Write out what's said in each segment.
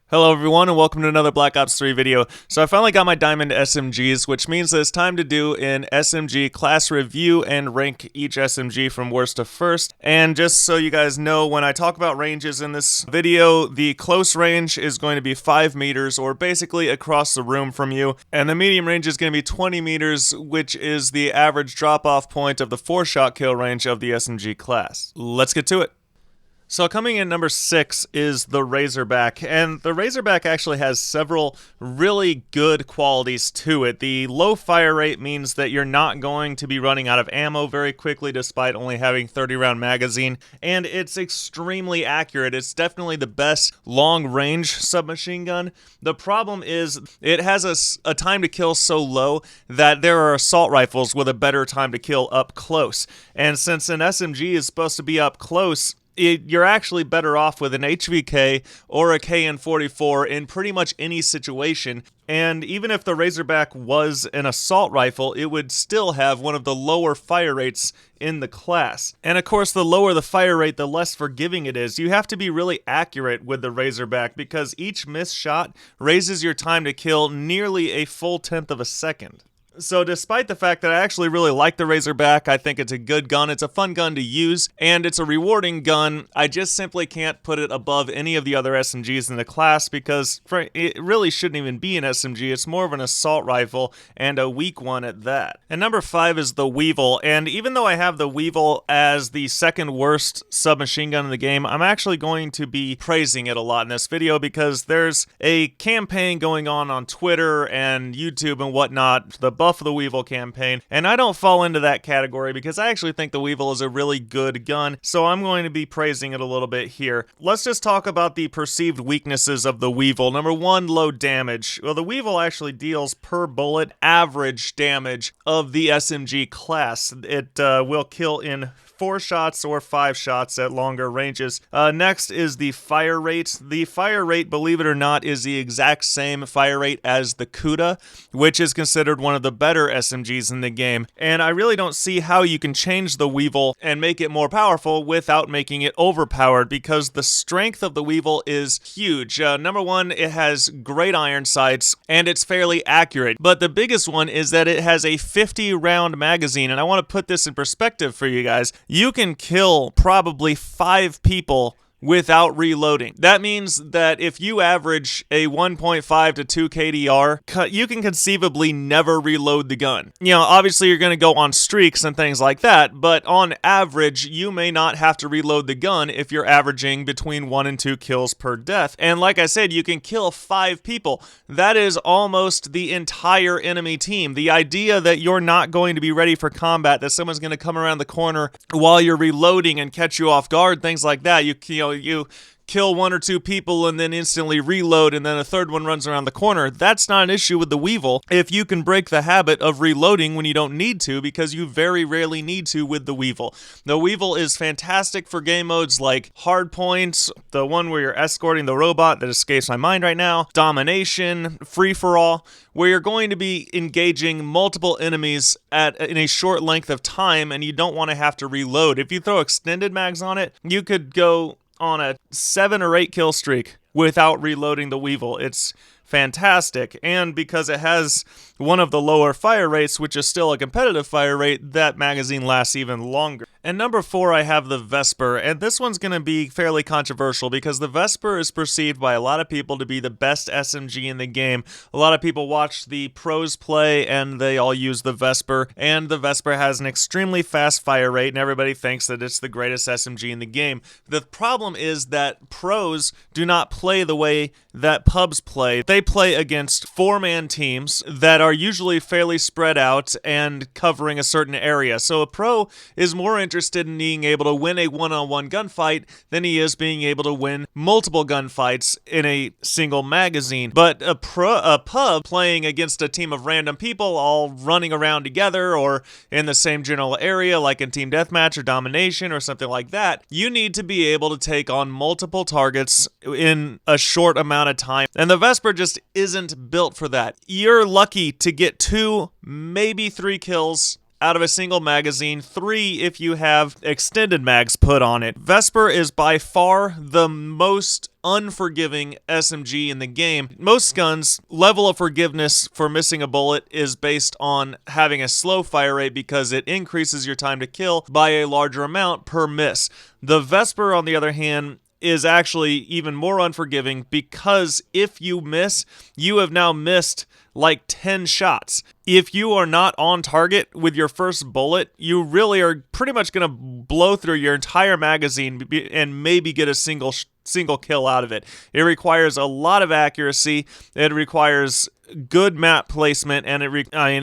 Hello everyone and welcome to another Black Ops 3 video. So I finally got my diamond SMGs, which means that it's time to do an SMG class review and rank each SMG from worst to first. And just so you guys know, when I talk about ranges in this video, the close range is going to be 5 meters, or basically across the room from you. And the medium range is going to be 20 meters, which is the average drop-off point of the 4-shot kill range of the SMG class. Let's get to it. So coming in number 6 is the Razorback, and the Razorback actually has several really good qualities to it. The low fire rate means that you're not going to be running out of ammo very quickly despite only having 30-round magazine, and it's extremely accurate. It's definitely the best long-range submachine gun. The problem is it has a time to kill so low that there are assault rifles with a better time to kill up close, and since an SMG is supposed to be up close, you're actually better off with an HVK or a KN-44 in pretty much any situation. And even if the Razorback was an assault rifle, it would still have one of the lower fire rates in the class. And of course, the lower the fire rate, the less forgiving it is. You have to be really accurate with the Razorback because each missed shot raises your time to kill nearly a full tenth of a second. So despite the fact that I actually really like the Razorback, I think it's a good gun, it's a fun gun to use, and it's a rewarding gun, I just simply can't put it above any of the other SMGs in the class because it really shouldn't even be an SMG, it's more of an assault rifle, and a weak one at that. And number 5 is the Weevil, and even though I have the Weevil as the second worst submachine gun in the game, I'm actually going to be praising it a lot in this video because there's a campaign going on Twitter and YouTube and whatnot, the Buff the Weevil campaign, and I don't fall into that category because I actually think the Weevil is a really good gun, so I'm going to be praising it a little bit here. Let's just talk about the perceived weaknesses of the Weevil. Number 1, low damage. Well, the Weevil actually deals per bullet average damage of the SMG class. It will kill in 4 shots or 5 shots at longer ranges. Next is the fire rate. The fire rate, believe it or not, is the exact same fire rate as the Kuda, which is considered one of the better SMGs in the game. And I really don't see how you can change the Weevil and make it more powerful without making it overpowered because the strength of the Weevil is huge. Number 1, it has great iron sights and it's fairly accurate. But the biggest one is that it has a 50-round magazine, and I want to put this in perspective for you guys. You can kill probably 5 people without reloading. That means that if you average a 1.5 to 2 KDR, you can conceivably never reload the gun. You know, obviously you're going to go on streaks and things like that, but on average, you may not have to reload the gun if you're averaging between 1 and 2 kills per death. And like I said, you can kill 5 people. That is almost the entire enemy team. The idea that you're not going to be ready for combat, that someone's going to come around the corner while you're reloading and catch you off guard, things like that, you kill 1 or 2 people and then instantly reload and then a third one runs around the corner. That's not an issue with the Weevil if you can break the habit of reloading when you don't need to, because you very rarely need to with the Weevil. The Weevil is fantastic for game modes like Hardpoint, the one where you're escorting the robot that escapes my mind right now, Domination, Free-for-All, where you're going to be engaging multiple enemies in a short length of time and you don't want to have to reload. If you throw extended mags on it, you could go on a 7 or 8 kill streak without reloading the Weevil. It's fantastic, and because it has one of the lower fire rates, which is still a competitive fire rate, that magazine lasts even longer. And number 4, I have the Vesper, and this one's going to be fairly controversial because the Vesper is perceived by a lot of people to be the best SMG in the game. A lot of people watch the pros play and they all use the Vesper, and the Vesper has an extremely fast fire rate and everybody thinks that it's the greatest SMG in the game. The problem is that pros do not play the way that pubs play. They play against 4-man teams that are usually fairly spread out and covering a certain area. So a pro is more interested in being able to win a one-on-one gunfight than he is being able to win multiple gunfights in a single magazine. But a pub playing against a team of random people all running around together or in the same general area like in Team Deathmatch or Domination or something like that, you need to be able to take on multiple targets in a short amount of time. And the Vesper just isn't built for that. You're lucky to get 2, maybe 3 kills out of a single magazine, 3 if you have extended mags put on it. Vesper is by far the most unforgiving SMG in the game. Most guns' level of forgiveness for missing a bullet is based on having a slow fire rate because it increases your time to kill by a larger amount per miss. The Vesper, on the other hand, is actually even more unforgiving because if you miss, you have now missed like 10 shots. If you are not on target with your first bullet, you really are pretty much going to blow through your entire magazine and maybe get a single kill out of it. It requires a lot of accuracy. It requires good map placement, and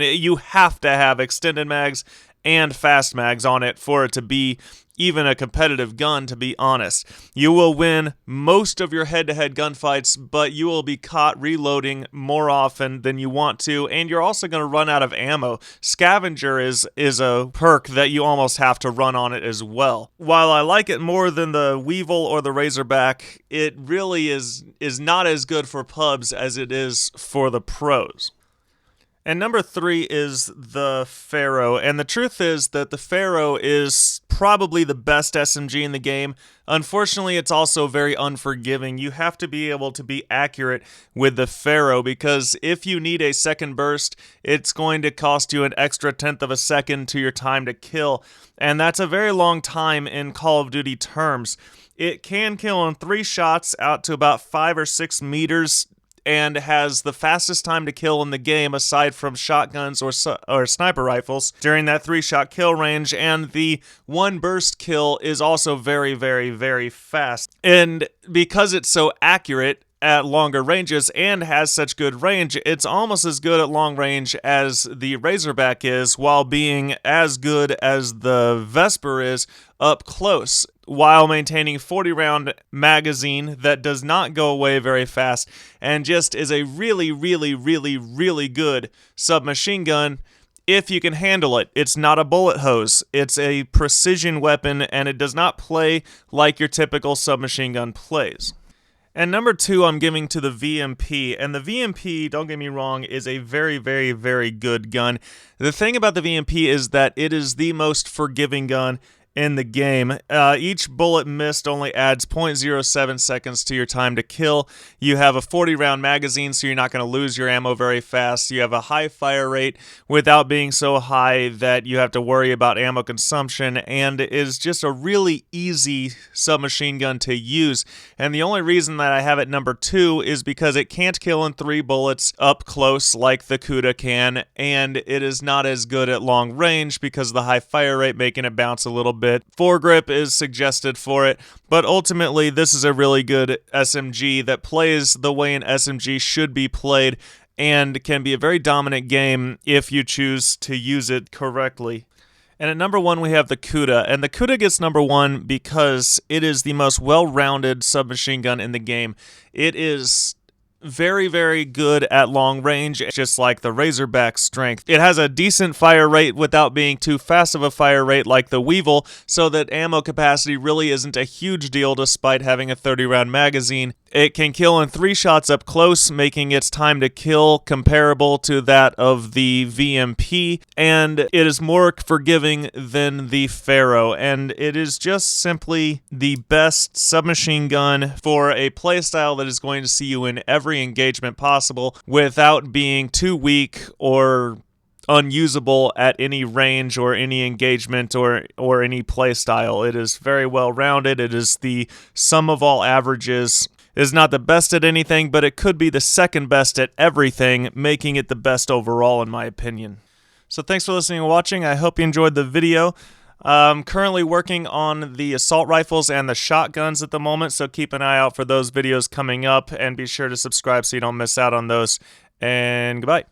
you have to have extended mags and fast mags on it for it to be even a competitive gun, to be honest. You will win most of your head-to-head gunfights, but you will be caught reloading more often than you want to, and you're also going to run out of ammo. Scavenger is a perk that you almost have to run on it as well. While I like it more than the Weevil or the Razorback, it really is not as good for pubs as it is for the pros. And number 3 is the Pharaoh, and the truth is that the Pharaoh is probably the best SMG in the game. Unfortunately, it's also very unforgiving. You have to be able to be accurate with the Pharaoh because if you need a second burst, it's going to cost you an extra 1/10 of a second to your time to kill, and that's a very long time in Call of Duty terms. It can kill in 3 shots out to about 5 or 6 meters, and has the fastest time to kill in the game aside from shotguns or sniper rifles during that 3-shot kill range, and the 1 burst kill is also very, very, very fast. And because it's so accurate at longer ranges and has such good range, it's almost as good at long range as the Razorback is, while being as good as the Vesper is up close, while maintaining 40-round magazine that does not go away very fast and just is a really, really, really, really good submachine gun if you can handle it. It's not a bullet hose. It's a precision weapon, and it does not play like your typical submachine gun plays. And number 2, I'm giving to the VMP. And the VMP, don't get me wrong, is a very, very, very good gun. The thing about the VMP is that it is the most forgiving gun in the game. Each bullet missed only adds 0.07 seconds to your time to kill. You have a 40-round magazine, so you're not going to lose your ammo very fast. You have a high fire rate without being so high that you have to worry about ammo consumption, and it is just a really easy submachine gun to use. And the only reason that I have it number 2 is because it can't kill in 3 bullets up close like the Kuda can, and it is not as good at long range because of the high fire rate, making it bounce a little bit. Foregrip is suggested for it, but ultimately this is a really good SMG that plays the way an SMG should be played and can be a very dominant game if you choose to use it correctly. And at number 1 we have the Kuda, and the Kuda gets number 1 because it is the most well-rounded submachine gun in the game. It is very, very good at long range, just like the Razorback strength. It has a decent fire rate without being too fast of a fire rate like the Weevil, so that ammo capacity really isn't a huge deal despite having a 30-round magazine. It can kill in 3 shots up close, making its time to kill comparable to that of the VMP, and it is more forgiving than the Pharaoh, and it is just simply the best submachine gun for a playstyle that is going to see you in every engagement possible without being too weak or unusable at any range or any engagement or any playstyle. It is very well rounded. It is the sum of all averages. It is not the best at anything, but it could be the second best at everything, making it the best overall in my opinion. So thanks for listening and watching. I hope you enjoyed the video. I'm currently working on the assault rifles and the shotguns at the moment, so keep an eye out for those videos coming up, and be sure to subscribe so you don't miss out on those. And goodbye.